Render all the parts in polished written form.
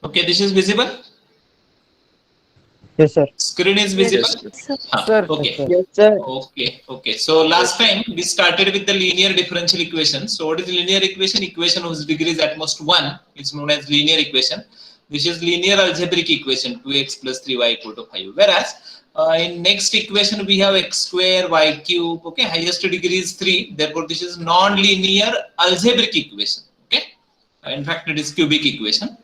Okay, this is visible. Yes, sir. Screen is Yes, visible. Yes. sir. Huh. Sir. Yes, Okay. sir. Yes, sir. Okay. Okay. So last Yes, sir. time we started with the linear differential equation. So what is linear equation? Equation whose degree is at most 1 is known as linear equation. This is linear algebraic equation 2x plus 3y equal to 5. Whereas in next equation we have x square y cube. Okay, highest degree is 3. Therefore this is non-linear algebraic equation. Okay, in fact it is cubic equation.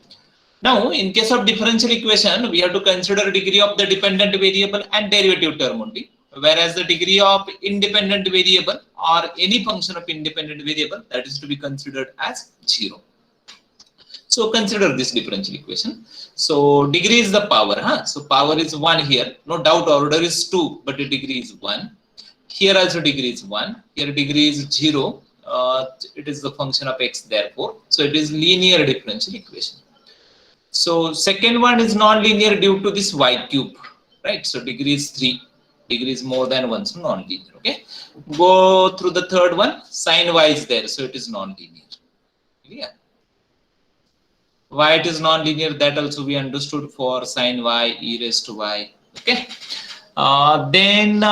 Now, in case of differential equation, we have to consider degree of the dependent variable and derivative term only. Whereas the degree of independent variable or any function of independent variable, that is to be considered as 0. So consider this differential equation. So degree is the power. So power is 1 here. No doubt order is 2, but the degree is 1. Here also degree is 1. Here degree is 0. It is the function of x therefore. So it is linear differential equation. So second one is non-linear due to this y cube, right? So degree is 3, degree is more than 1, so non-linear, okay? Go through the third one, sine y is there, so it is non-linear. Yeah. Why it is non-linear, that also we understood for sine y, e raised to y, okay? Then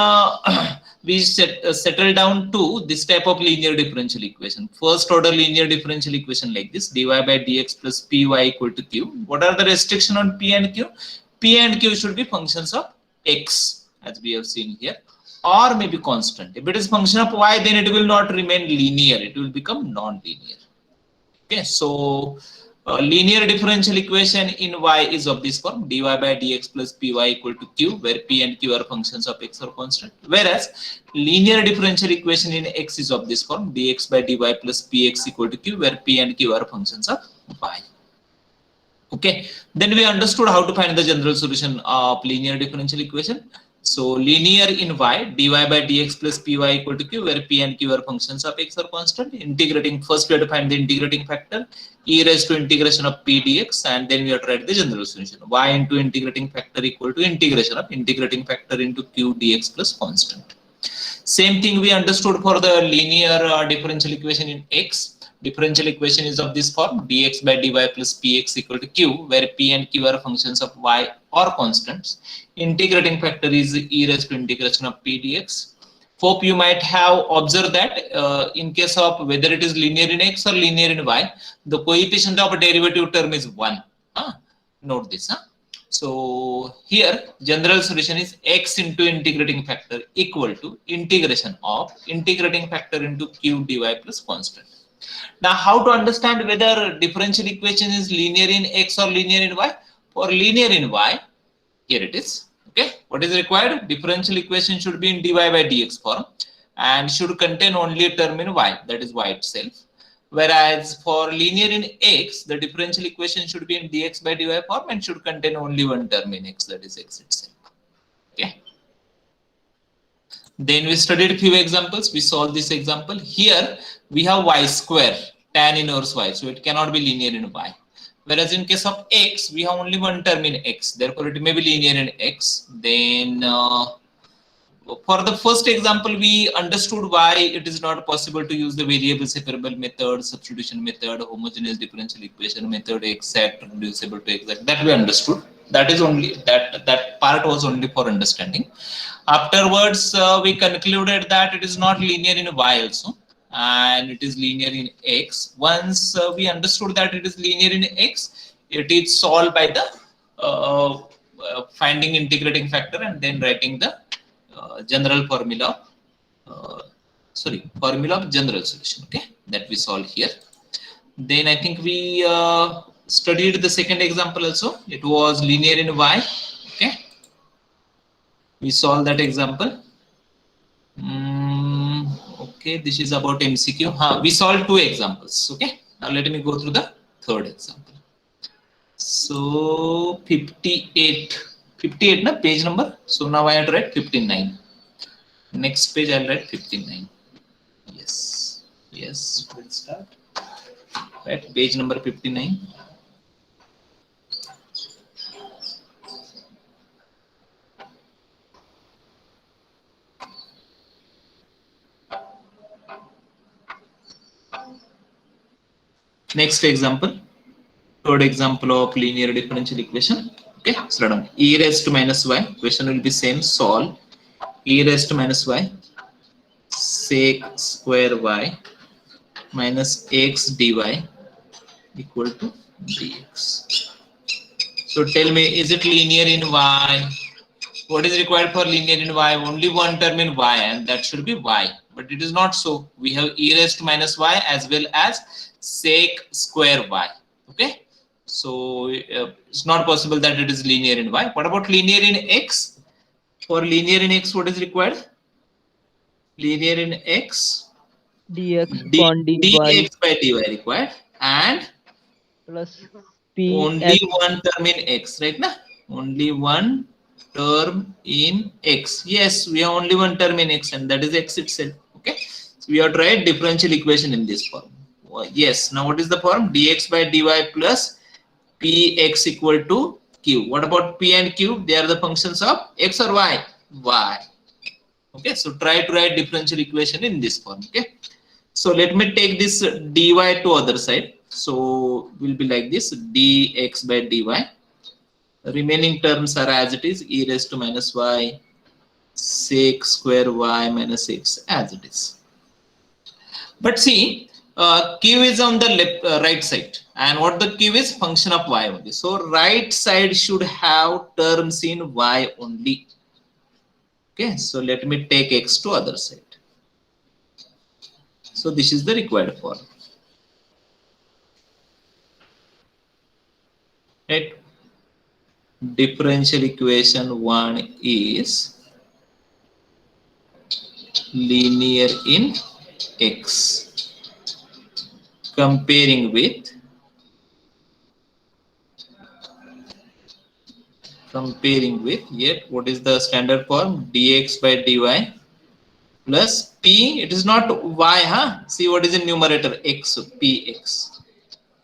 we settle down to this type of linear differential equation. First order linear differential equation like this, dy by dx plus py equal to q. What are the restriction on p and q? P and q should be functions of x, as we have seen here, or maybe constant. If it is function of y, then it will not remain linear, it will become non-linear. Okay, so linear differential equation in y is of this form, dy by dx plus py equal to q, where p and q are functions of x or constant. Whereas linear differential equation in x is of this form, dx by dy plus px equal to q, where p and q are functions of y. Okay, then we understood how to find the general solution of linear differential equation. So linear in y, dy by dx plus py equal to q, where p and q are functions of x or constant. Integrating, first we have to find the integrating factor, e raised to integration of p dx, and then we have to write the general solution. Y into integrating factor equal to integration of integrating factor into q dx plus constant. Same thing we understood for the linear differential equation in x. Differential equation is of this form, dx by dy plus px equal to q, where p and q are functions of y or constants. Integrating factor is e raised to integration of p dx. Hope you might have observed that in case of whether it is linear in x or linear in y, the coefficient of a derivative term is 1. Note this. So here general solution is x into integrating factor equal to integration of integrating factor into q dy plus constant. Now how to understand whether differential equation is linear in x or linear in y? For linear in y, here it is. Okay, what is required? Differential equation should be in dy by dx form and should contain only a term in y, that is y itself. Whereas for linear in x, the differential equation should be in dx by dy form and should contain only one term in x, that is x itself. Okay. Then we studied few examples. We solved this example. Here we have y square, tan inverse y, so it cannot be linear in y. Whereas in case of x, we have only one term in x, therefore it may be linear in x. Then for the first example, we understood why it is not possible to use the variable separable method, substitution method, homogeneous differential equation method, exact, reducible to exact. That we understood. That is only that part was only for understanding. Afterwards, we concluded that it is not linear in y also, and it is linear in x. Once we understood that it is linear in x, it is solved by the finding integrating factor and then writing the general formula formula of general solution, okay, that we solve here. Then I think we studied the second example also. It was linear in y. Okay, we solved that example. Okay, this is about MCQ. We solved two examples. Okay, now let me go through the third example. So 58 na page number. So now I have to write 59. Next page I'll write 59. Yes, we'll start. Right, page number 59. Next example. Third example of linear differential equation. Okay, slow down. E raised to minus y. Question will be same. Solve e raised to minus y sec square y minus x dy equal to dx. So tell me, is it linear in y? What is required for linear in y? Only one term in y, and that should be y. But it is not so. We have e raised to minus y as well as sec square y. Okay. So it's not possible that it is linear in y. What about linear in x? For linear in x, what is required? Linear in x, dx upon dy dx by dy required, and plus only px one term in x, right? Na? Only one term in x. Yes, we have only one term in x, and that is x itself. Okay, so we have to write differential equation in this form. Yes, now what is the form? Dx by dy plus px equal to q. What about p and q? They are the functions of x or y? Y. Okay, so try to write differential equation in this form. Okay, so let me take this dy to other side. So will be like this: dx by dy. The remaining terms are as it is, e raised to minus y sec square y minus x as it is. But see, q is on the left right side, and what the q is? Function of y only. So right side should have terms in y only. Okay, so let me take x to other side. So this is the required form. Right? Differential equation 1 is linear in x, comparing with yet what is the standard form? Dx by dy plus p. It is not y, huh? See what is in numerator? X. So px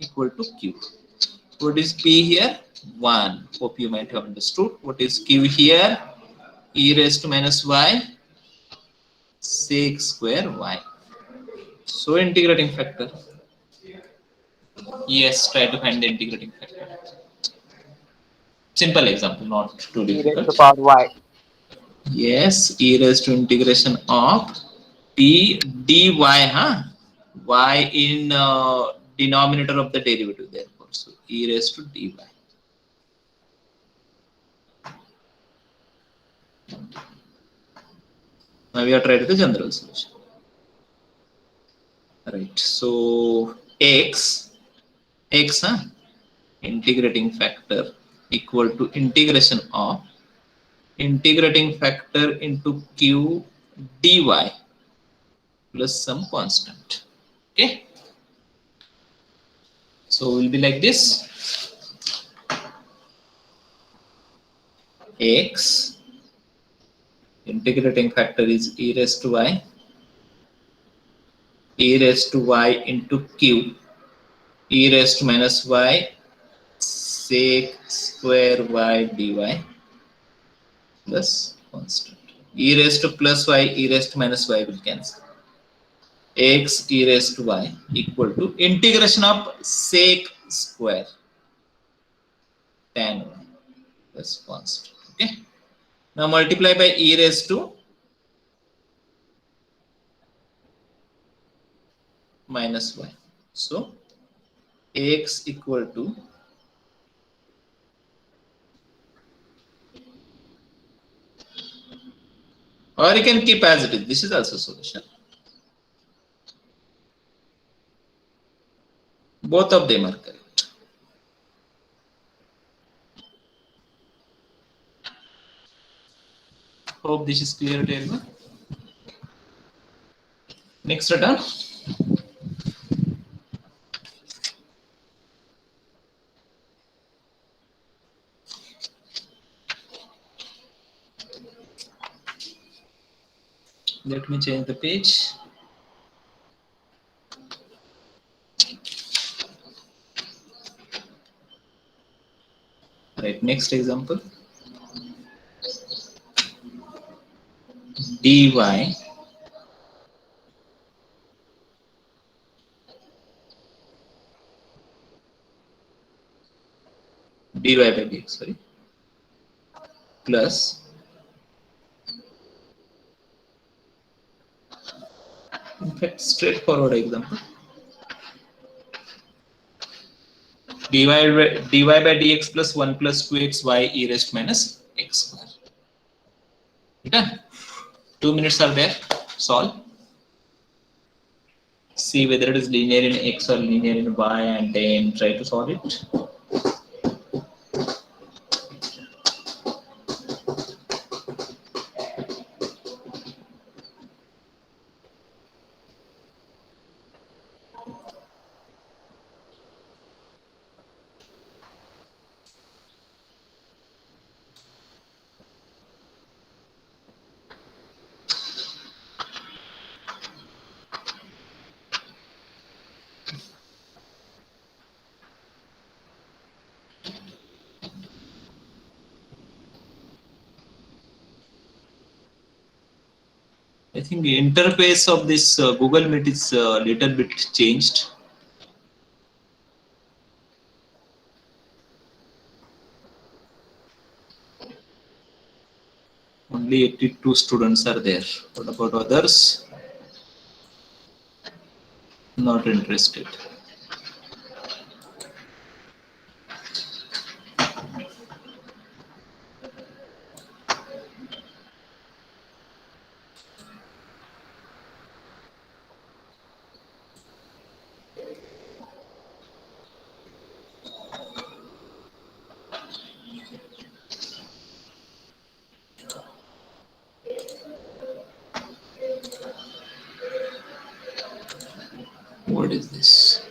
equal to q. What is p here? 1. Hope you might have understood. What is q here? E raised to minus y sec square y. So integrating factor. Yes, try to find the integrating factor. Simple example, not too e raised to difficult. power y. Yes, e raised to integration of p dy, huh? Y in denominator of the derivative, therefore. So e raised to dy. Now we are trying the general solution. Right. So x, huh? Integrating factor equal to integration of integrating factor into q dy plus some constant. Okay. So will be like this: x integrating factor is e raised to y, e raised to y into q, e raised to minus y sec square y dy plus constant. E raised to plus y, e raised to minus y will cancel. X e raised to y equal to integration of sec square tan y plus constant. Okay. Now multiply by e raised to minus y. So x equal to or you can keep as it is. This is also solution. Both of them are correct. Hope this is clear to everyone. Next return. Let me change the page. Right, next example. Dy dy by dx, sorry, plus in fact straightforward example, dy by dx plus 1 plus 2xy e raised minus x square. Okay, 2 minutes are there. Solve. See whether it is linear in x or linear in y, and then try to solve it. I think the interface of this Google Meet is a little bit changed. Only 82 students are there. What about others? Not interested. What is this?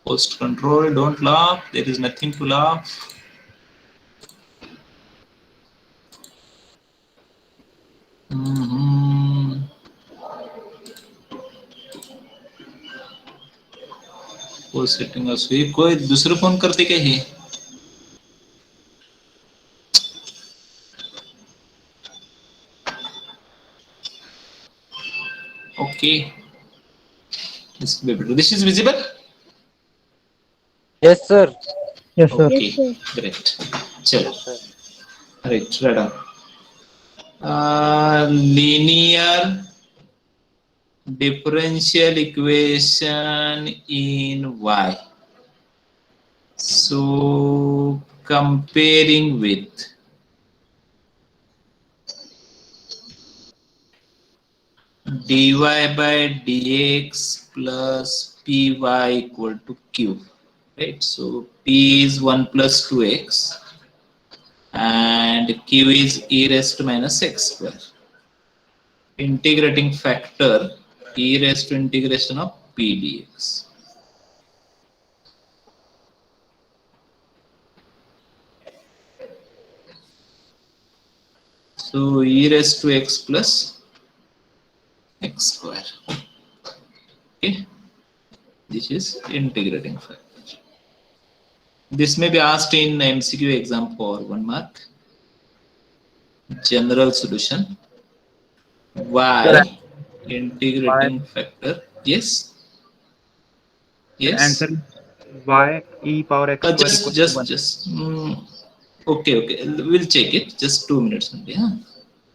Post control, don't laugh. There is nothing to laugh. Post setting असुई कोई दुसरं phone करते काय हे okay, this will be better. This is visible. Yes, sir. Yes, sir. Okay, Yes, sir. great. Chalo. Yes, sir. Right, radar. Linear differential equation in y. So comparing with dy by dx plus py equal to q, right? So p is 1 plus 2x and q is e raised to minus x square. Integrating factor e raised to integration of p dx. So e raised to x plus x square. Okay, this is integrating factor. This may be asked in MCQ exam for 1 mark. General solution. Y integrating factor. Yes. Yes. Answer y e power x square equals to 1. Just. Okay. We'll check it. Just 2 minutes only. Huh?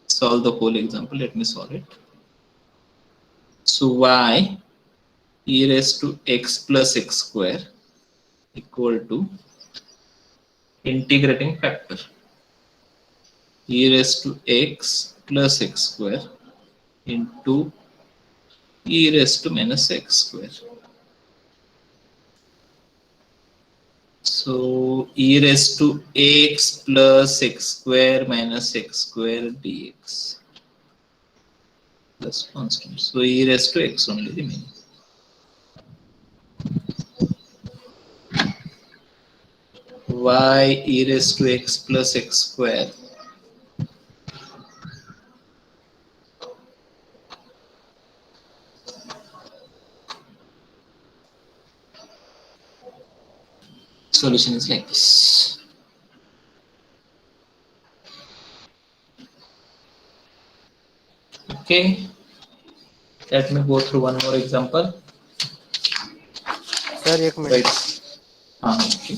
Solve the whole example. Let me solve it. So y e raised to x plus x square equal to integrating factor e raised to x plus x square into e raised to minus x square. So e raised to x plus x square minus x square dx plus constant. So e raised to x only remaining. Y e raised to x plus x square solution is like this. Okay, let me go through one more example. Sir एक minute. Right. Okay.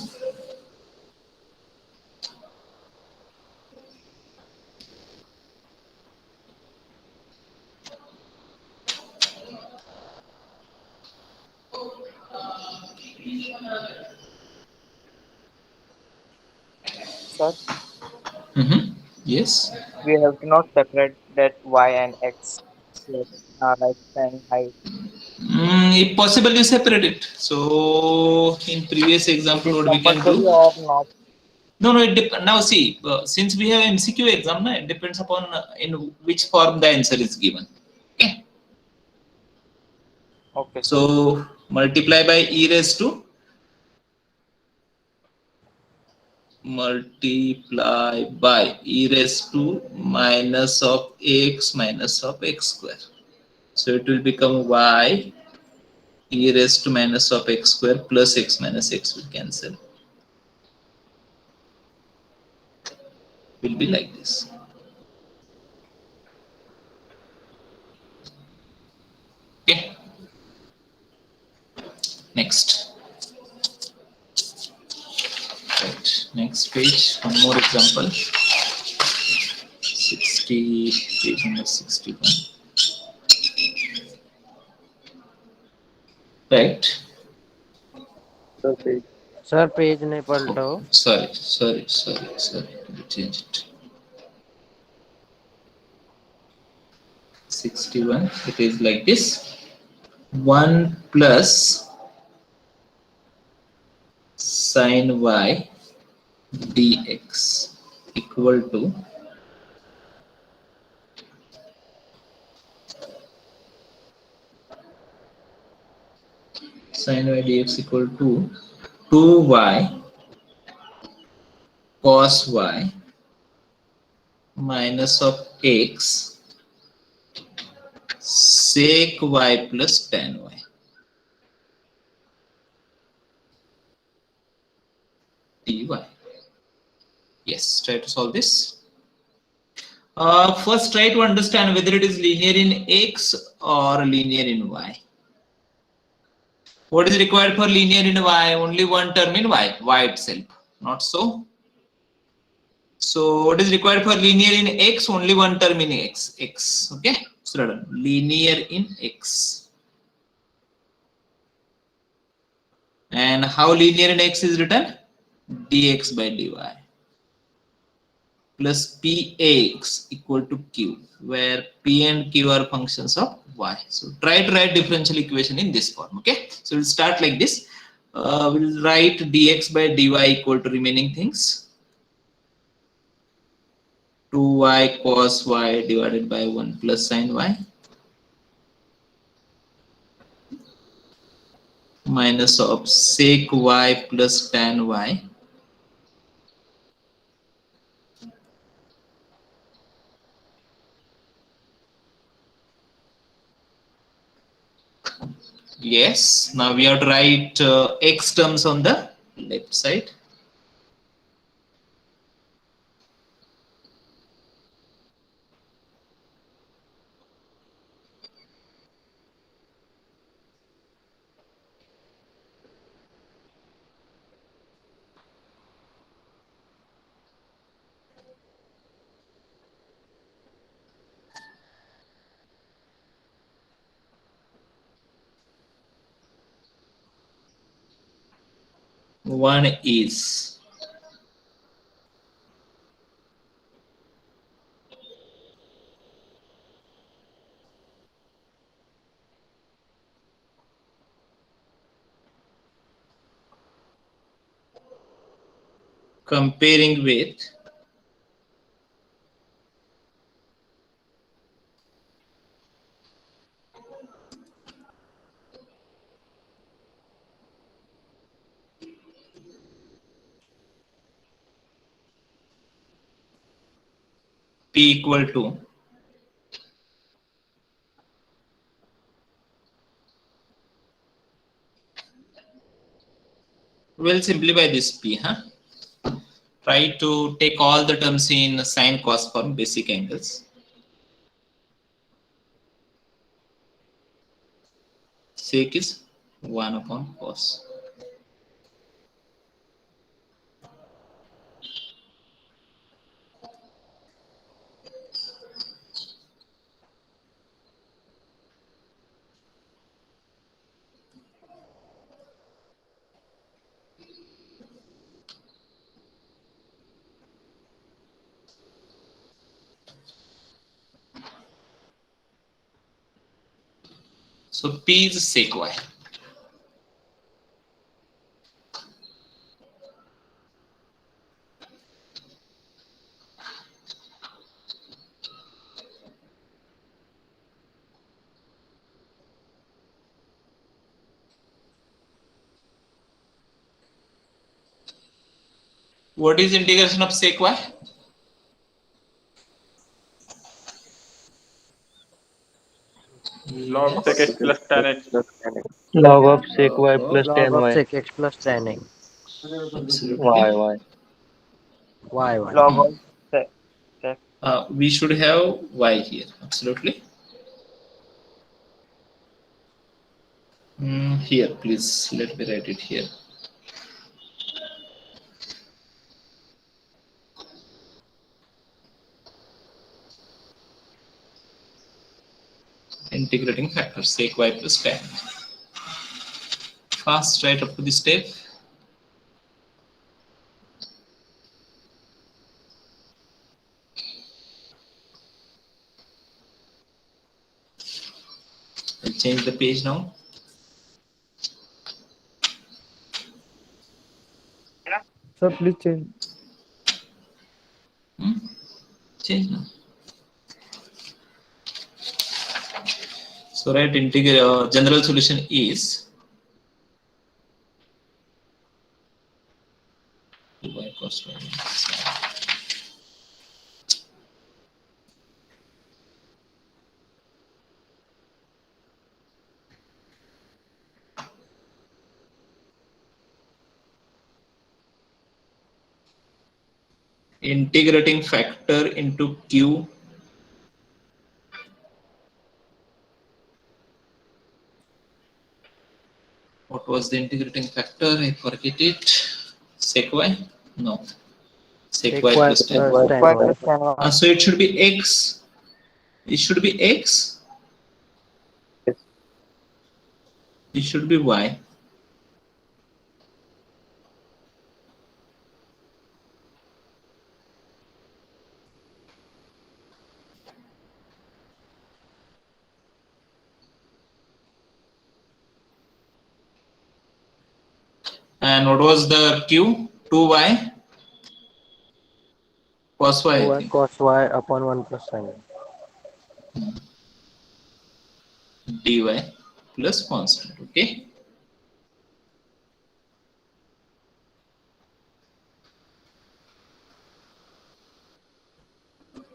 Sir, Yes. we have to not separate that y and x. Yes. Right and height. If possible, you separate it. So in previous It example, is what we can compulsory do? or not? No, no. Now see, since we have MCQ exam, it depends upon in which form the answer is given. Okay. Okay, sir. So multiply by e raised to multiply by e raised to minus of x minus of x square. So it will become y e raised to minus of x square plus x minus x will cancel. Will be like this. Okay. Next. Right. Next page. One more example. 60. Page number 61. Right. Sir page नहीं पलटो. Sorry. Let me change it. 61. It is like this. 1 plus sin y dx equal to sin y dx equal to 2y cos y minus of x sec y plus tan y. dy. Yes, try to solve this. First, try to understand whether it is linear in x or linear in y. What is required for linear in y? Only one term in y itself. Not so. So what is required for linear in x? Only one term in x. Okay. So linear in x. And how linear in x is written? Dx by dy plus px equal to q, where p and q are functions of y. So try to write differential equation in this form. Okay. So we'll start like this. We'll write dx by dy equal to remaining things. 2y cos y divided by 1 plus sin y minus of sec y plus tan y yes. Now we have to write x terms on the left side. One is comparing with p equal to we'll simplify this p, huh? Try to take all the terms in sine cos form, basic angles. Sec is 1 upon cos. So P is sec y. What is integration of sec y? Log sec x plus tan x. Log of sec y Log plus tan Log of y. sec x plus tan x. absolutely. Y. Y. Log of sec. We should have y here. Absolutely. Here, please let me write it here. Integrating factor sec y plus tan. Fast right up to this step. I'll change the page now. Sir, please change. Change now. So right, general solution is y cos y. Integrating factor into Q. What was the integrating factor? I forget it. Sec y? No. Sec y plus tan. plus Y tan plus y. tan y. So it should be x. It should be x. It should be y. And what was the Q? 2y cos y, I 2y think. cos y upon 1 plus sin y. dy plus constant. Okay.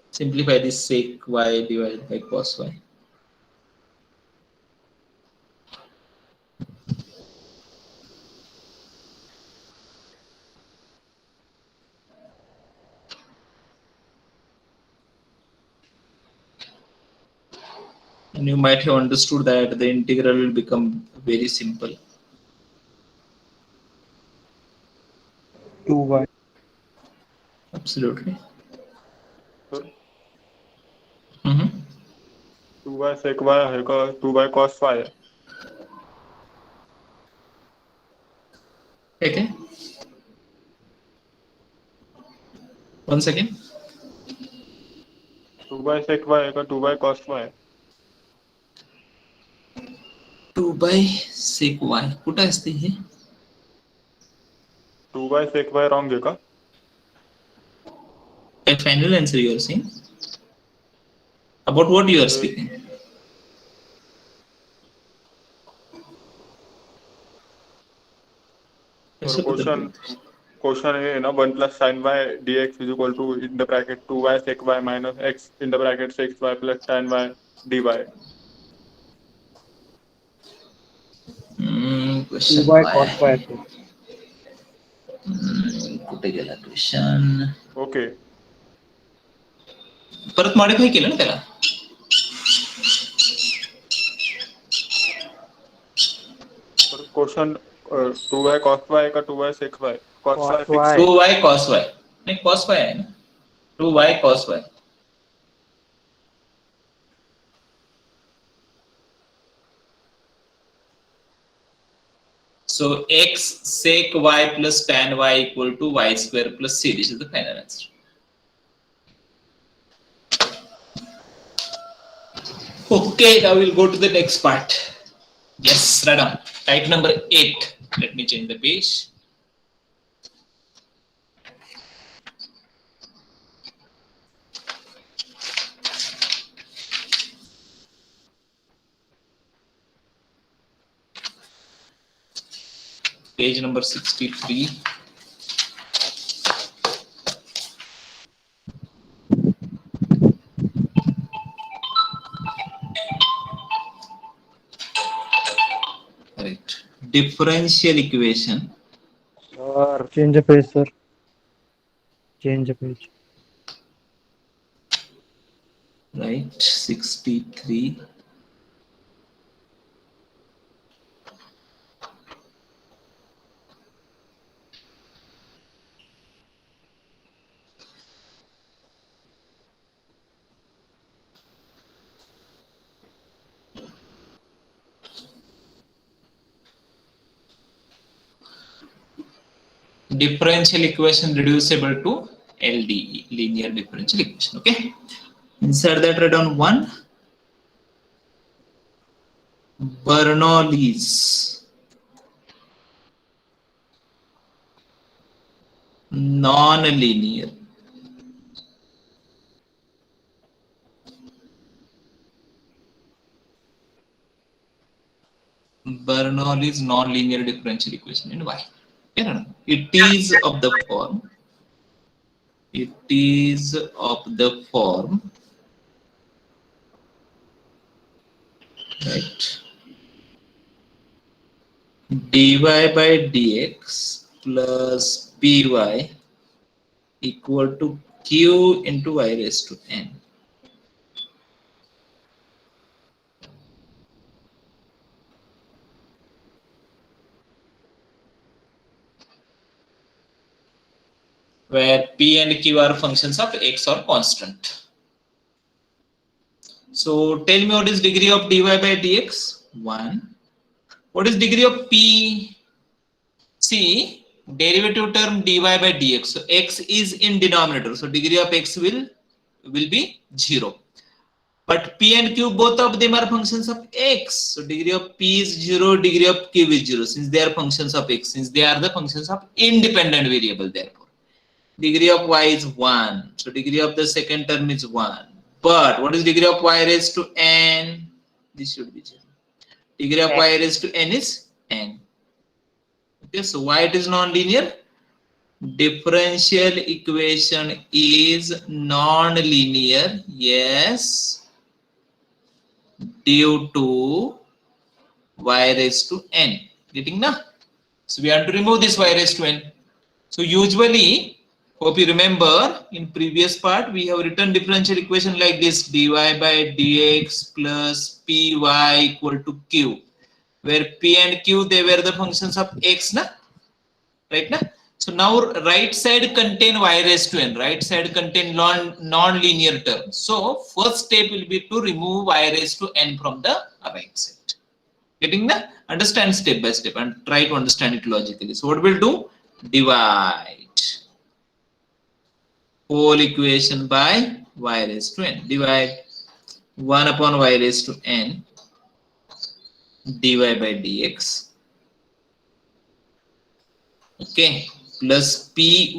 Simplify this sec y divided by cos y. And you might have understood that the integral will become very simple. 2y. Absolutely. So Mm-hmm. 2y sec y है 2y cos y है. Okay. One second. 2y sec y है 2y cos y है. 2 by sec y. कुठं असते हे? 2y sec y wrong आहे का? A final answer you are saying? About what you are speaking? So question है ना 1 plus sin y dx is equal to in the bracket 2y sec y minus x in the bracket sec y plus tan y dy. Question 2y cos y. कुठे गेला question? Okay. परत modify केलं ना त्याला? So question 2y cos y का 2y sec y? Cos y fix. 2y cos y. नहीं cos y है ना? 2y cos y. So x sec y plus tan y equal to y square plus c. This is the final answer. Okay, now we'll go to the next part. Yes, right on. Type number 8. Let me change the page. Page number 63. Right. Differential equation. Sir, Change the page, sir. Change the page. Right. 63. Differential equation reducible to LDE, linear differential equation. Okay. Inside that, write down 1. Bernoulli's non-linear. Bernoulli's non-linear differential equation in Y. It is of the form. It is of the form. Right. dy by dx plus py equal to q into y raised to n. Where p and q are functions of x or constant. So tell me what is degree of dy by dx? 1. What is degree of p? See, derivative term dy by dx. So x is in denominator. So degree of x will be 0. But p and q, both of them are functions of x. So degree of p is 0, degree of q is 0, since they are functions of x, since they are the functions of independent variable, therefore. Degree of y is 1. So degree of the second term is 1. But what is degree of y raised to n? This should be 0. Degree of y raised to n is n. Okay, so why it is non-linear? Differential equation is non-linear, yes, due to y raised to n. Getting na? So we have to remove this y raised to n. So usually, hope you remember, in previous part we have written differential equation like this: dy by dx plus py equal to q, where p and q, they were the functions of x, na? Right na? So now right side contain y raised to n, right side contain non-linear term. So first step will be to remove y raised to n from the right side. Getting the? Understand step by step and try to understand it logically. So what we'll do? Divide whole equation by y raised to n. Divide 1 upon y raised to n dy by dx. Okay, plus py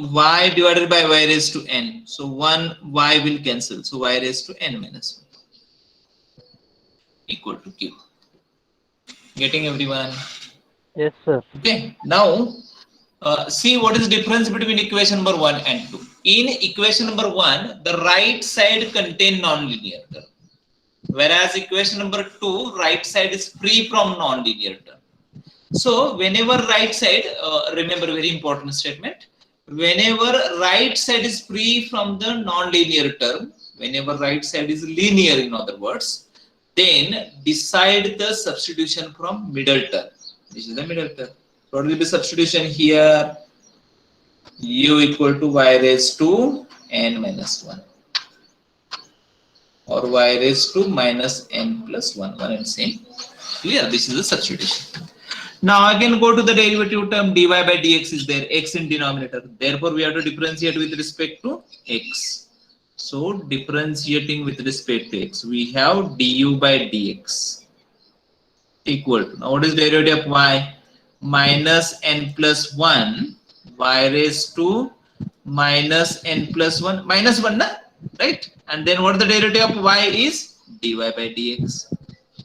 divided by y raised to n. So 1 y will cancel. So y raised to n minus 1 equal to q. Getting everyone? yes, sir. Okay, now see what is difference between equation number 1 and 2. In equation number 1, the right side contain non-linear term, whereas equation number 2, right side is free from non-linear term. So whenever right side, remember very important statement, whenever right side is free from the non-linear term, whenever right side is linear, in other words, then decide the substitution from middle term. This is the middle term. What will be substitution here? U equal to y raised to n minus 1, or y raised to minus n plus 1, one and same. Clear? This is the substitution. Now again go to the derivative term, dy by dx is there, x in denominator. Therefore we have to differentiate with respect to x. So differentiating with respect to x, we have du by dx equal to, now what is derivative of y? Minus n plus 1 y raised to minus n plus 1 minus 1 na? Right, and then what the derivative of y is? Dy by dx.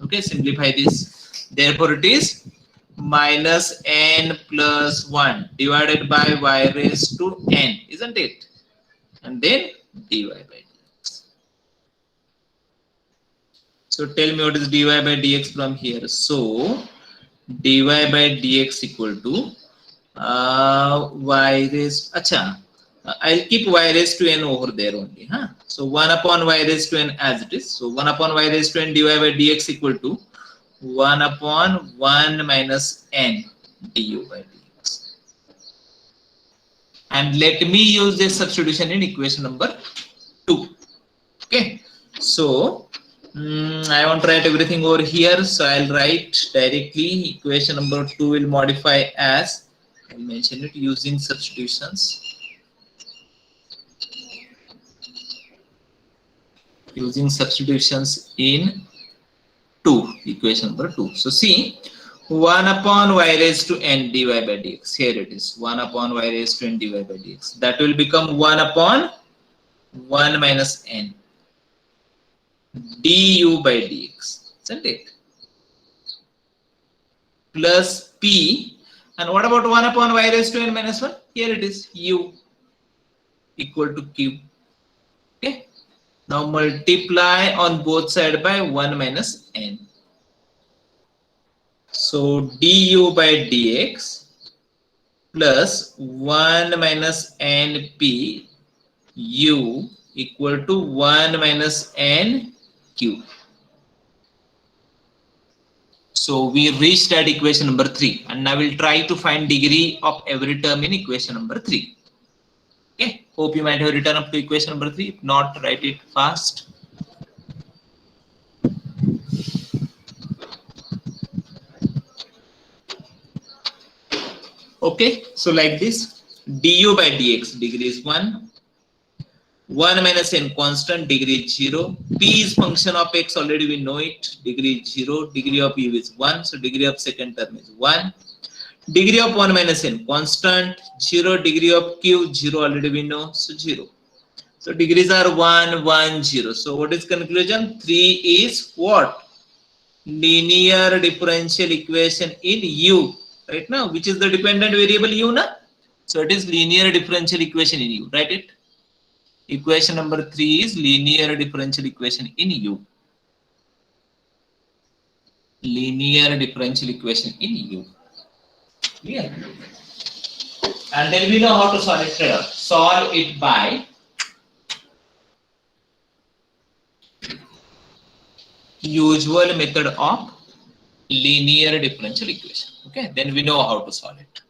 Okay, simplify this. Therefore it is minus n plus 1 divided by y raised to n, isn't it? And then dy by dx. So tell me what is dy by dx from here. So dy by dx equal to y raised, acha, I'll keep y raised to n over there only, huh? So 1 upon y raised to n as it is. So 1 upon y raised to n dy by dx equal to 1 upon 1 minus n du by dx. And let me use this substitution in equation number 2. Okay, so I want to write everything over here, so I'll write directly equation number 2 will modify as, I'll mention it using substitutions. Using substitutions in 2, equation number 2. So see, 1 upon y raised to n dy by dx. Here it is, 1 upon y raised to n dy by dx. That will become 1 upon 1 minus n du by dx, isn't it? Plus p, and what about 1 upon y raised to n minus 1? Here it is, u equal to q. Okay. Now multiply on both sides by 1 minus n. So du by dx plus 1 minus np u equal to 1 minus n q. So we reached at equation number 3, and now we'll try to find degree of every term in equation number 3. Okay, hope you might have written up to equation number 3. If not, write it fast. Okay, so like this, du by dx, degree is 1. 1 minus n constant, degree is 0. P is function of x, already we know it, degree is 0. Degree of u is 1, so degree of second term is 1. Degree of 1 minus n constant, 0. Degree of q, 0, already we know, so 0. So degrees are 1, 1, 0. So what is conclusion? 3 is what? Linear differential equation in u, right now, which is the dependent variable u, na? So it is linear differential equation in u, write it. Equation number 3 is linear differential equation in u. Linear differential equation in u. Clear? And then we know how to solve it. Solve it by usual method of linear differential equation. Okay, then we know how to solve it.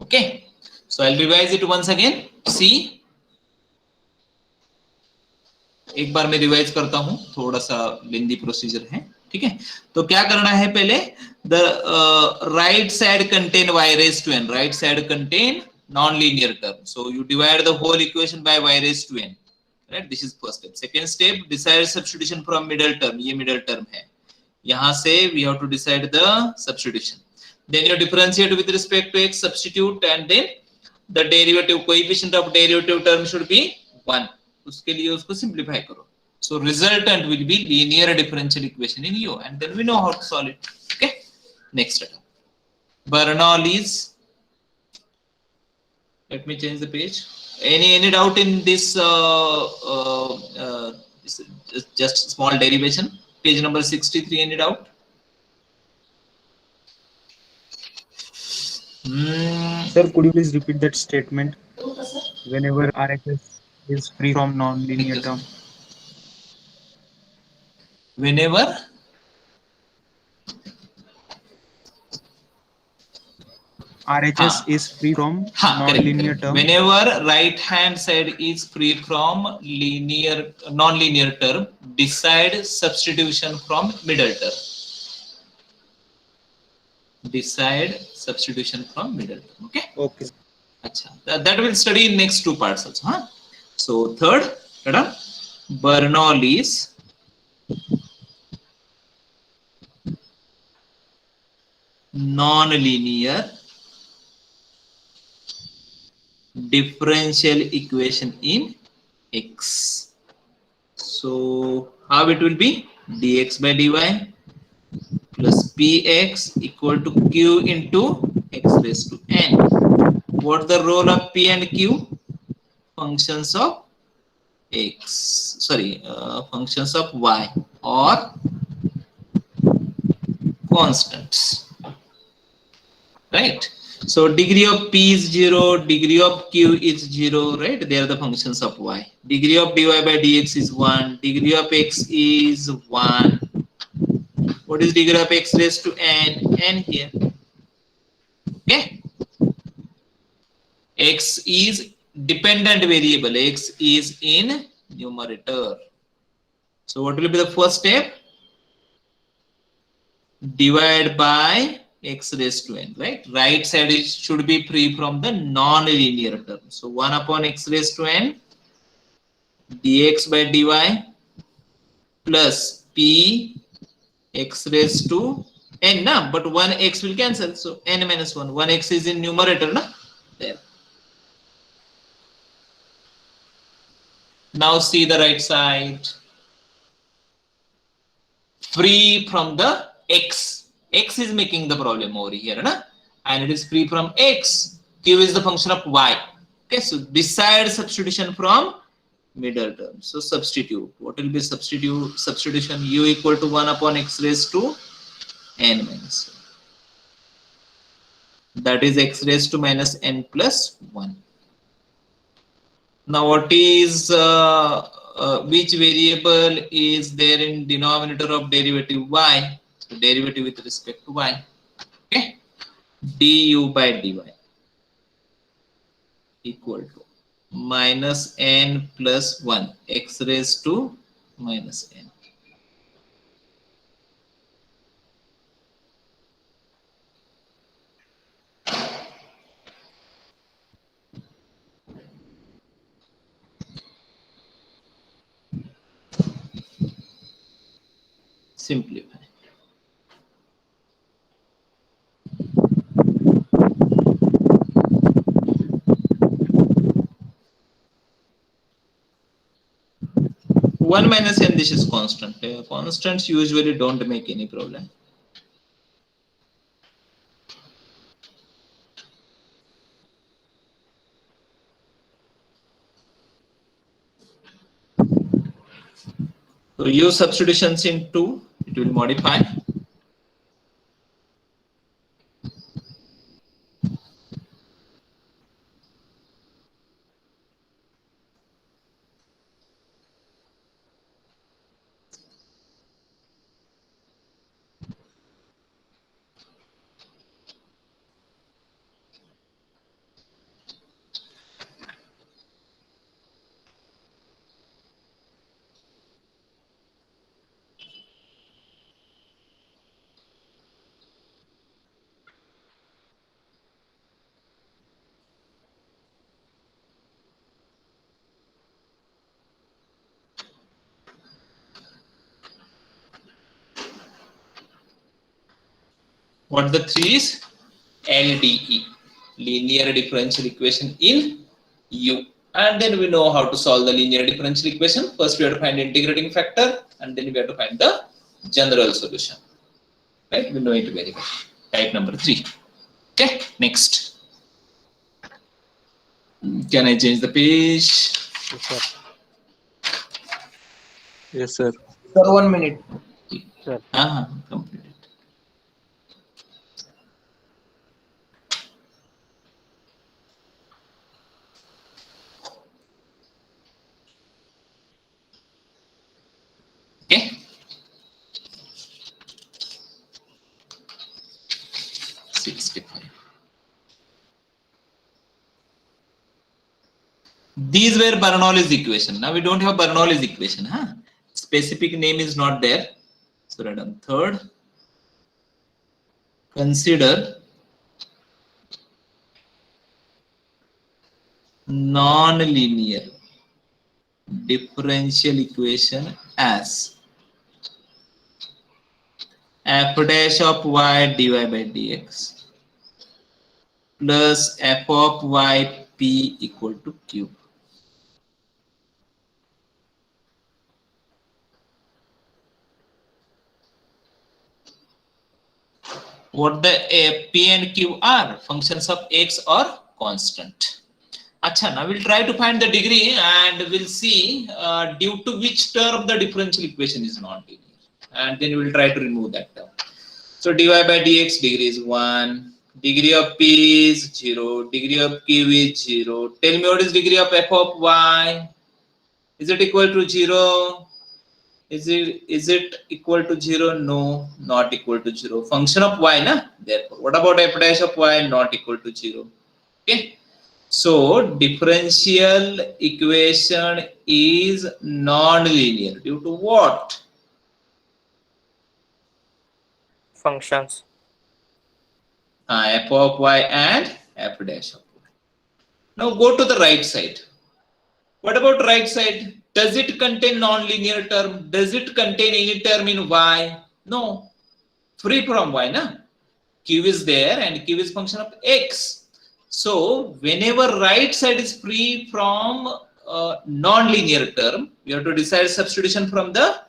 Okay, so I'll revise it once again. See, एक बार मैं revise करता हूं, थोड़ा सा लेंदी procedure है, ठीक है? तो क्या करना है पहले, the right side contain y raised to n, right side contain non-linear term, so you divide the whole equation by y raised to n, right? This is first step. Second step, decide substitution from middle term, ये middle term है, यहाँ से we have to decide the substitution. Then you differentiate with respect to x, substitute, and then the derivative coefficient of derivative term should be 1. उसके लिए उसको simplify करो. So resultant will be linear differential equation in u, and then we know how to solve it. Okay. Next step. Bernoulli's. Let me change the page. Any doubt in this? Just small derivation. Page number 63. Any doubt? Sir, could you please repeat that statement? Whenever RHS is free from non-linear term. Whenever RHS is free from non-linear term. Whenever right hand side is free from linear non-linear term, decide substitution from middle term. Decide substitution from middle term. Okay. Okay. Achha. That will study in next 2 parts also. Huh? So third, Bernoulli's non-linear differential equation in X. So how it will be? Dx by dy plus px equal to q into x raised to n. What the role of p and q? Functions of x, sorry, functions of y or constants, right? So degree of p is 0, degree of q is 0, right? They are the functions of y. Degree of dy by dx is 1, degree of x is 1. What is degree of x raised to n? N here. Okay. X is dependent variable. X is in numerator. So what will be the first step? Divide by x raised to n, right? Right side should be free from the non-linear term. So 1 upon x raised to n dx by dy plus p x raised to n, na? But 1 x will cancel. So n minus 1. 1 x is in numerator, na? There. Now see the right side. Free from the x. X is making the problem over here, na? And it is free from x. Q is the function of y. Okay, so decide substitution from middle term. So substitute. What will be substitution? U equal to 1 upon x raised to n minus 1. That is x raised to minus n plus 1. Now what is which variable is there in denominator of derivative y? So derivative with respect to y. Okay, du by dy equal to minus n plus 1 x raised to minus n. Simplify. One minus n, this is constant. Constants usually don't make any problem. So use substitutions in 2, it will modify. What the 3 is? LDE, linear differential equation in U. And then we know how to solve the linear differential equation. First we have to find integrating factor and then we have to find the general solution. Right? We know it very well. Type number 3. Okay, next. Can I change the page? Yes, sir. Yes, sir. Sir, 1 minute. Sir. Completed. Okay. These were Bernoulli's equation. Now we don't have Bernoulli's equation. Huh? Specific name is not there. So write down third. Consider non-linear differential equation as, f dash of y dy by dx plus f of y p equal to q. What the p and q are? Functions of x or constant. Acha, now we'll try to find the degree and we'll see due to which term the differential equation is non-linear. And then we'll try to remove that term. So dy by dx degree is 1. Degree of p is 0. Degree of q is 0. Tell me what is degree of f of y? Is it equal to 0? Is it equal to 0? No, not equal to 0. Function of y, na? Therefore, what about f dash of y? Not equal to 0. Okay. So differential equation is non-linear due to what? Functions. F of y and f dash of y. Now go to the right side. What about right side? Does it contain non-linear term? Does it contain any term in y? No. Free from y, na? Q is there and q is function of x. So whenever right side is free from non-linear term, you have to decide substitution from the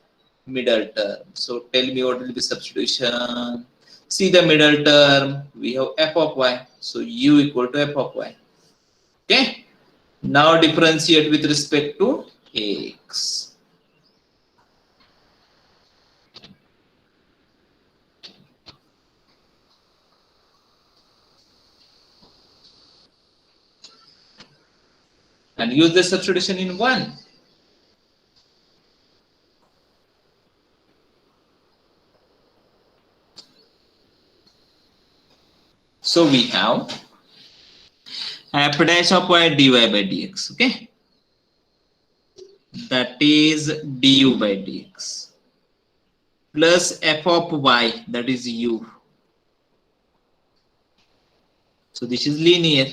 middle term. So tell me what will be substitution. See the middle term, we have f of y. So u equal to f of y. Okay. Now differentiate with respect to x. And use the substitution in 1. So we have f dash of y dy by dx, okay? That is du by dx plus f of y, that is u. So this is linear.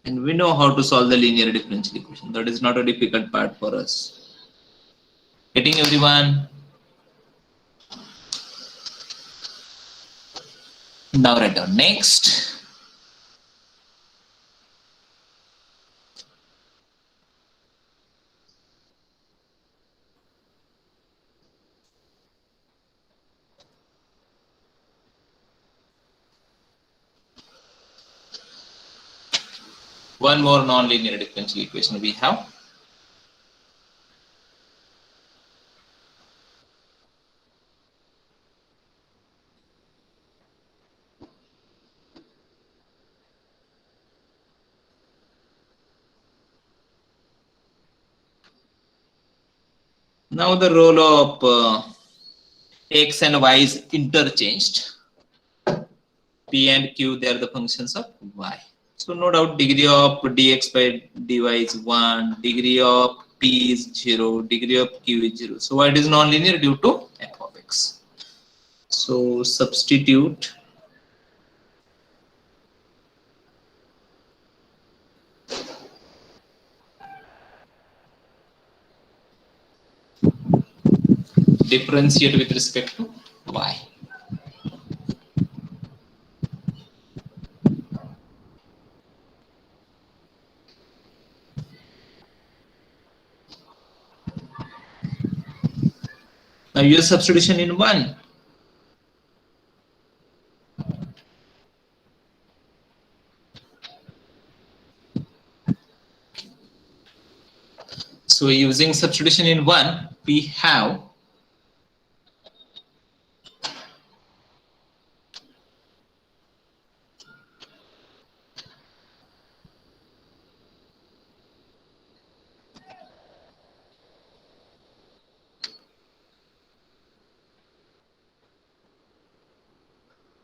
And we know how to solve the linear differential equation. That is not a difficult part for us. Getting everyone? Now write down next. One more non-linear differential equation we have. Now the role of x and y is interchanged. P and q, they are the functions of y. So no doubt degree of dx by dy is 1, degree of p is 0, degree of q is 0. So why it is non-linear? Due to f of x. So substitute differentiate with respect to y. Now use substitution in 1. So using substitution in 1, we have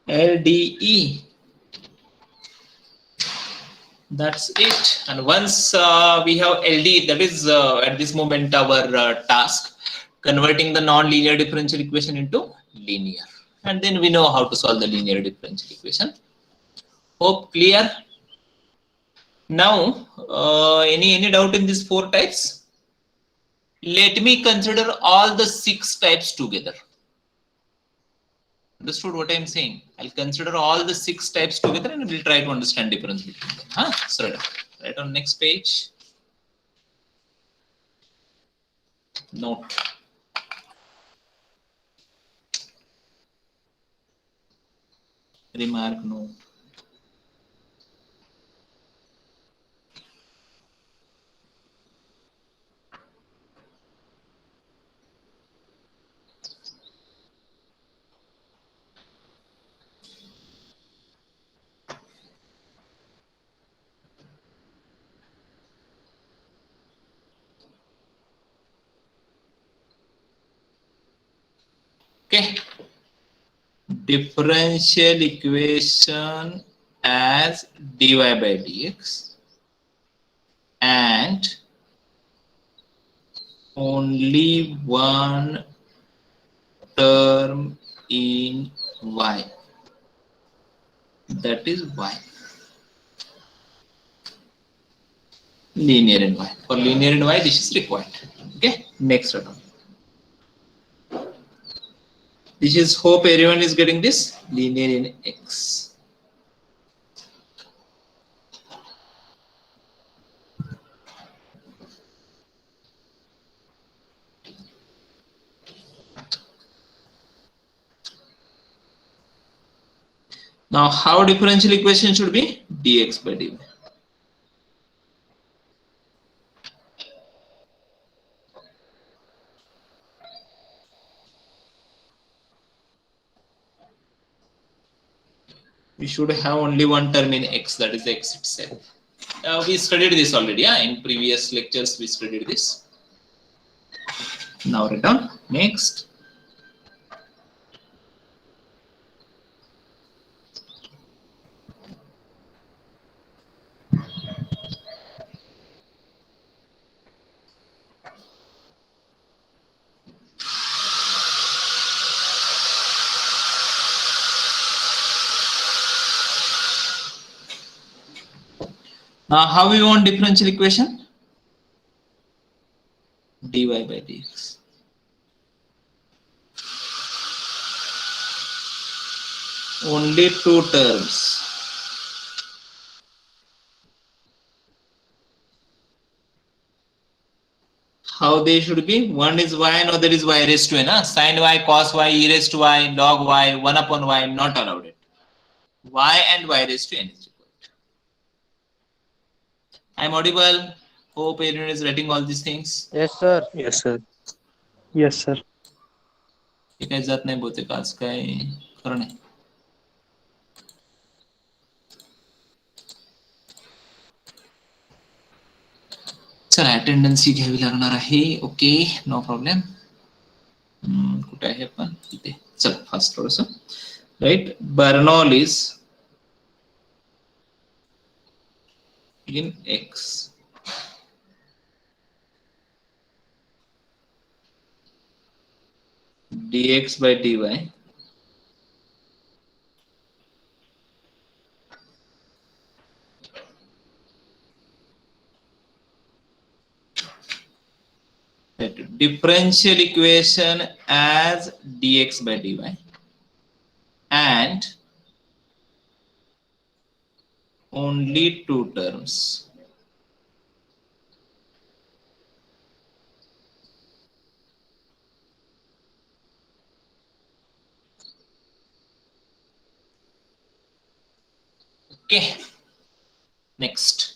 LDE. That's it. And once we have LDE, that is at this moment our task, converting the non-linear differential equation into linear. And then we know how to solve the linear differential equation. Hope clear? Now, any doubt in these 4 types? Let me consider all the 6 types together. Understood what I am saying? I'll consider all the 6 types together and we'll try to understand difference between them. Huh? So right on next page. Note. Remark note. Okay. Differential equation as dy by dx and only one term in y, that is y. Linear in y. For linear in y, this is required. Okay, next one. This is, hope everyone is getting this, linear in x. Now, how differential equation should be? Dx by dy. We should have only one term in x, that is x itself. We studied this already, yeah? In previous lectures we studied this. Now write down. Next. Now how we want differential equation? Dy by dx. Only 2 terms. How they should be? One is y and other is y raised to n. Sin y, cos y, e raised to y, log y, 1 upon y, not allowed it. Y and y raised to n is required. I am audible. Hope everyone is writing all these things. Yes, sir. Yes, sir. Yes, sir. हे काही जात नाही बहुतेक आज काय खरं नाही. चला attendance ही घ्यावी लागणार आहे. Okay, no problem. कुठे आहे आपण? इथे. चला फास्ट थोडंसं. Right, Bernoulli's in x. Dx by dy differential equation as dx by dy and only 2 terms. Okay, next.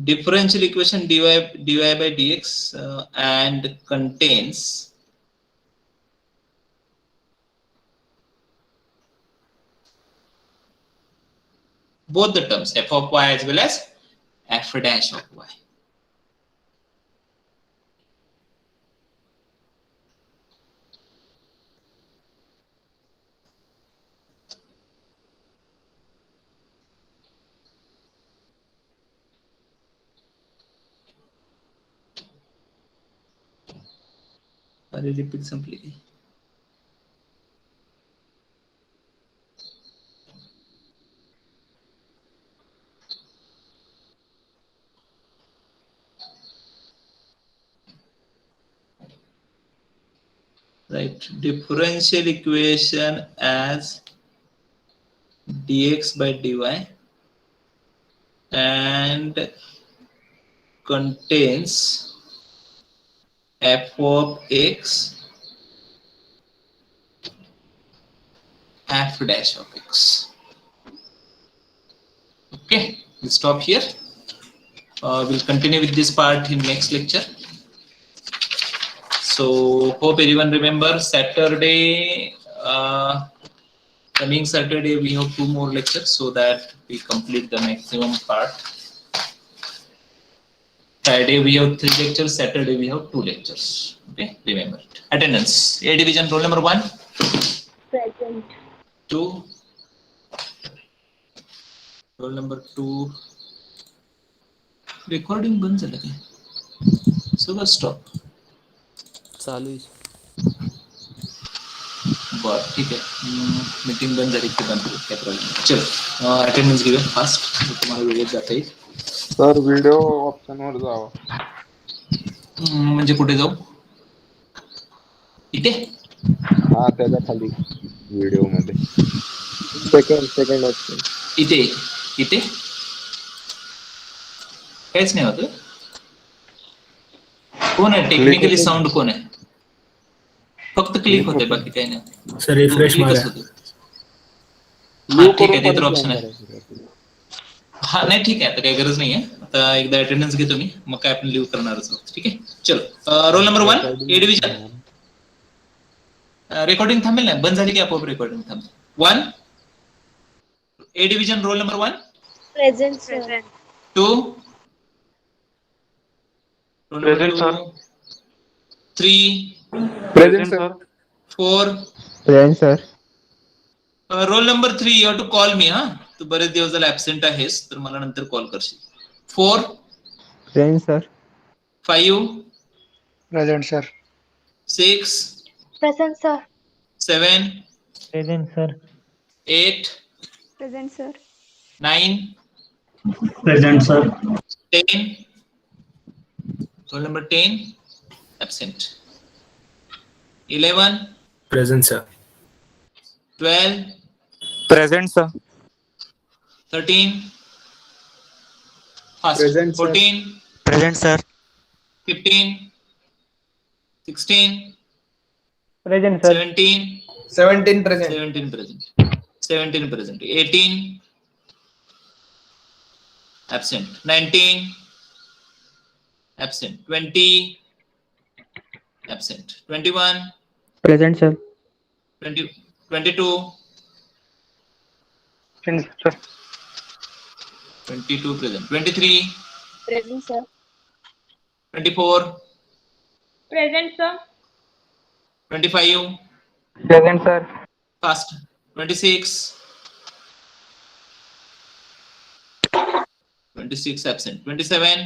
Differential equation dy by dx and contains both the terms f of y as well as f dash of y. सारी repeat संपली. Right, differential equation as dx by dy and contains f of x, f dash of x. Okay, we'll stop here. We'll continue with this part in next lecture. So hope everyone remember Saturday, coming Saturday we have 2 more lectures so that we complete the maximum part. Friday we have 3 lectures, Saturday we have 2 lectures. Okay, remember it. Attendance. A division, roll number 1. Present. 2. Roll number 2. Recording बंद झालं काय? सगळं stop. चालू आहे. बर ठीक आहे. Meeting बंद झाली की बंद काय प्रॉब्लेम. चल अटेंडन्स घेऊया फास्ट. तुम्हाला वेळेत जाता येईल. सर व्हिडिओ ऑप्शन वर जावा. म्हणजे कुठे जाऊ? इथे हा त्याच्या खाली व्हिडिओ मध्ये सेकंड ऑप्शन. इथे इथे काहीच नाही होत. कोण आहे टेक्निकली साऊंड कोण आहे? फक्त क्लिक होते बाकी काही नाही. सर रिफ्रेश मारा. हा ठीक आहे, ते तर ऑप्शन आहे. हा नाही ठीक आहे, आता काही गरज नाही आहे. आता एकदा अटेंडन्स घेतो मी, मग काय आपण लिव्ह करणारच आहोत. ठीक आहे, चलो. Roll number 1 A division. Recording थांबेल ना, बंद झाली की आपोआप रेकॉर्डिंग थांबेल. 1 A division, roll number 1. Present, sir. 2 roll number Present, 2. sir. 3 present sir. 4 present sir. Roll number 3 you have to call me. हा, तू बरेच दिवस झाले ऍबसेंट आहेस, तर मला नंतर कॉल करशील. 4 present sir. 5 present sir. 6 Present, sir. 7 Present, sir. 8 Present, sir. 9 present sir. 10 roll number 10 absent. 11 present sir. 12 present sir. 13 fast. Present, sir. 14 present sir. 15 16 Present, sir. 17 present. 17 present. 18 absent. 19 absent. 20 absent. 21 present sir. 22 sir. 22 present. 23 Present, sir. 24 Present, sir. 25 present sir. fast. 26 absent. 27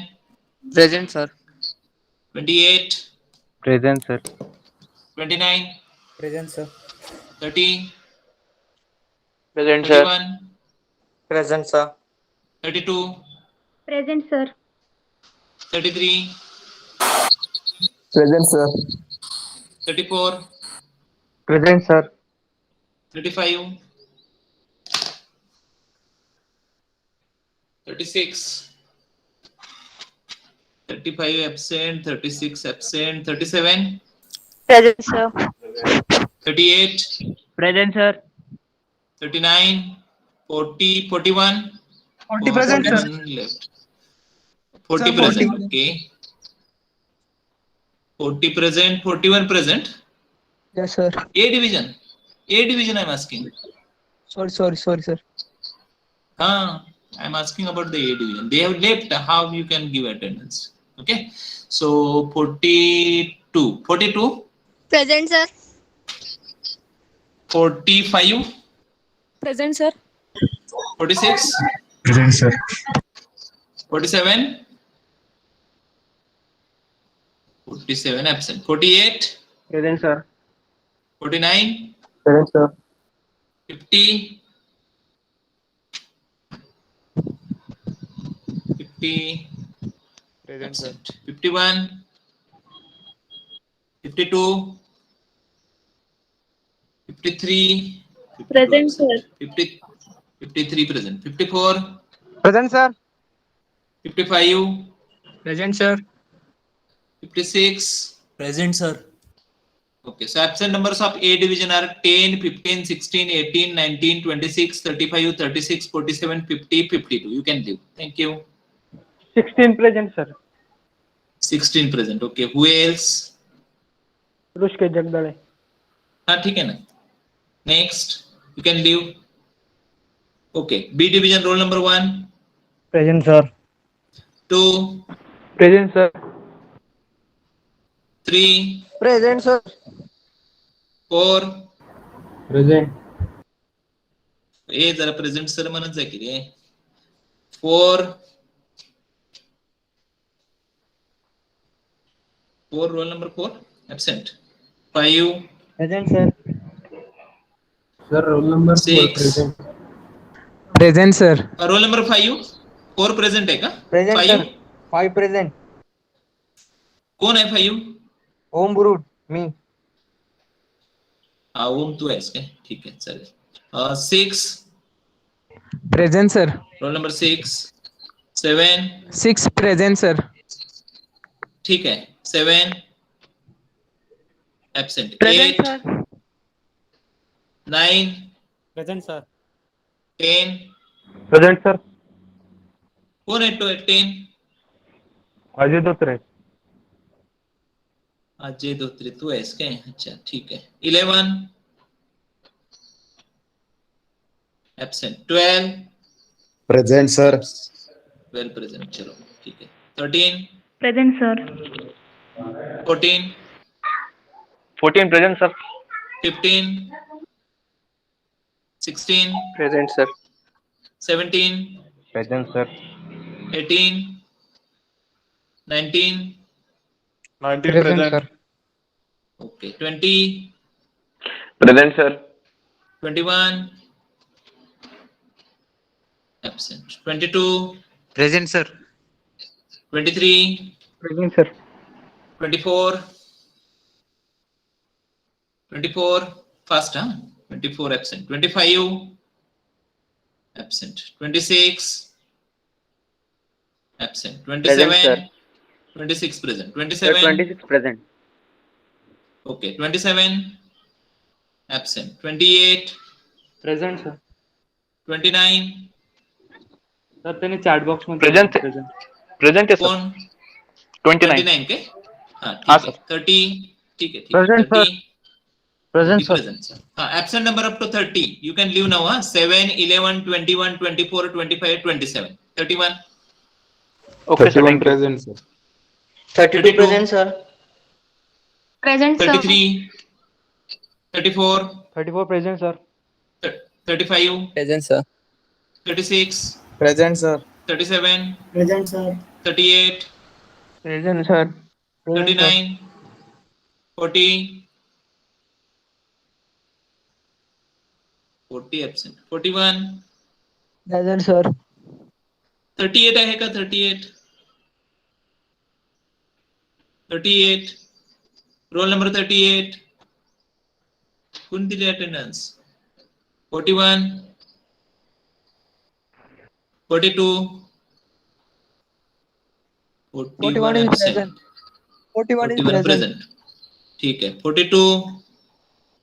present sir. 28 Present, sir. 29 present sir. 30 present sir. 31 present sir. 32 Present, sir. 33 present sir. 34 present sir. 35 36 35 absent. 36 absent. 37 Present, sir. 38 Present, sir. 39 40 41 40 present, sir. 41 left. 40 Sir, present. 40. Okay, 40 present. 41 present. Yes sir. A division I'm asking. Sorry sir. I'm asking about the A division. They have left. How you can give attendance? Okay, so 42 Present, sir. 45 Present, sir. 46 present sir. 47 absent. 48 Present, sir. 49, Present, sir. 50, 50, Present, sir. absent. 51, 52, 53, 52 Present, absent. sir. 50, 53 present. 54, Present, sir. 55, Present, sir. 56. Present, sir. Okay, so absent numbers of A division are 10, 15, 16, 18, 19, 26, 35, 36, 47, 50, 52. You can leave. Thank you. 16 present, sir. 16 present. Okay, who else? रुष्के Jagdale. हाँ ठीक है ना. Next, you can leave. Okay, B division roll number 1, Present, sir. 2, Present, sir. 3, Present, sir. 4. Present. ए जरा present sir म्हणत जा की रे. 4, roll number 4 absent. 5, Present, sir. Sir, roll number 6. present. Present, sir. Roll number 5, 4 present आहे का? Present, 5 sir. 5 present. कोण आहे 5? Om Burud. Me. हा ओम तू आहेस काय? ठीक आहे चालेल. 6, Present, sir. Roll number 6. 7, 6 present, sir. ठीक आहे. 7 absent. Present, 8, sir. 9, Present, sir. 10. Present, sir. कोण आहे तो 10? अजय धोत्रे. अजय धोत्रे तू आहेस काय? अच्छा ठीक आहे. 11 absent. 12 Present, sir. well present. चलो ठीक है. 13, Present, sir. 14, 14 present, sir. 15, 16, Present, sir. 17, Present, sir. 18, 19, 19 Present, present. sir. okay, 20, Present, sir. 21, absent. 22, Present, sir. 23, Present, sir. 24, 24, fast, huh? 24 absent. 25, absent. 26, absent. 27, Present, sir. 26 present. 27, 26 present. okay. 27, absent. 28, Present, sir. 29, sir त्याने chat box मध्ये present present आहे कोण? 29 29 के? हाँ हाँ, ठीक है. 30, ठीक है. Present, sir. 30, present sir present, sir. हाँ, absent number up to 30. You can leave now, huh? 7, 11, 21, 24, 25, 27. 31, okay sir 31 present, sir. 32 present, sir. Present, sir. 33, 34, 34 present sir 35, Present, sir. 36, Present, sir. 37, Present, sir. 38, present sir 39, 40, 40 absent. 41, present sir 38 आहे का? 38, 38, roll number 38. कोण दिली attendance? 41, 42, 41 is absent. 41 present. ठीक है. 42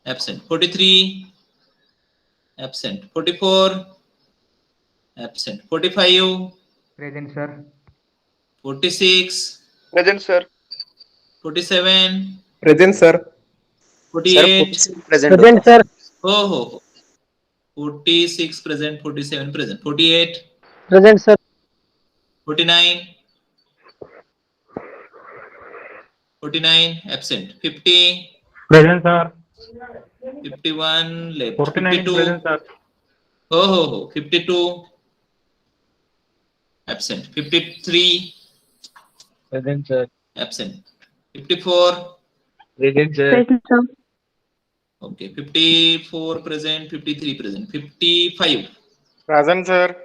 absent. 43 absent. 44 absent. 45, present sir 46, present sir 47, Present, sir. 48. Present sir हो. 46 present. 47 present. 48, present sir 49, 49 absent. 50, present sir 51 left. 49 52, present sir हो. 52 absent. 53 present sir absent. 54, Present, sir. Present, sir. Okay, 54 present, 53 present, 55, Present, sir.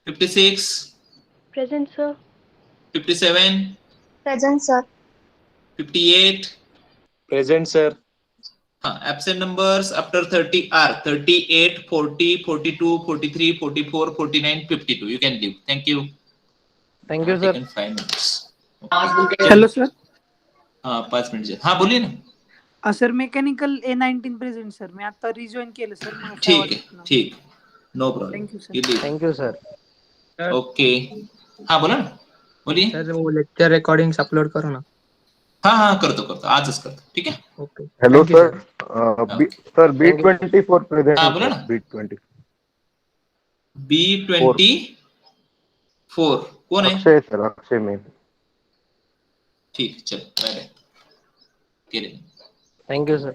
56, Present, sir. 57, Present, sir. 58. Present, sir. Absent numbers after 30 are 38, 40, 42, 43, 44, 49, 52. You can leave. Thank you. Thank you, sir. Taken 5 minutes. Hello sir. 5 minute. बोलिए ना. Sir mechanical A19 present sir. मी आता rejoin केलं सर. मग ठीक है, ठीक. No problem. Thank you sir. Thank you, sir. Okay. बोला ना. बोलिए. सर वो लेक्चर रिकॉर्डिंग्स अपलोड करो ना. हाँ करतो आजच करतो. ठीक है. Okay. Hello Thank you, sir. Sir B24 present. बोला ना. B20. B24 कौन है? अक्षय सर. अक्षय में. ठीक, चलो bye bye. Thank you, sir.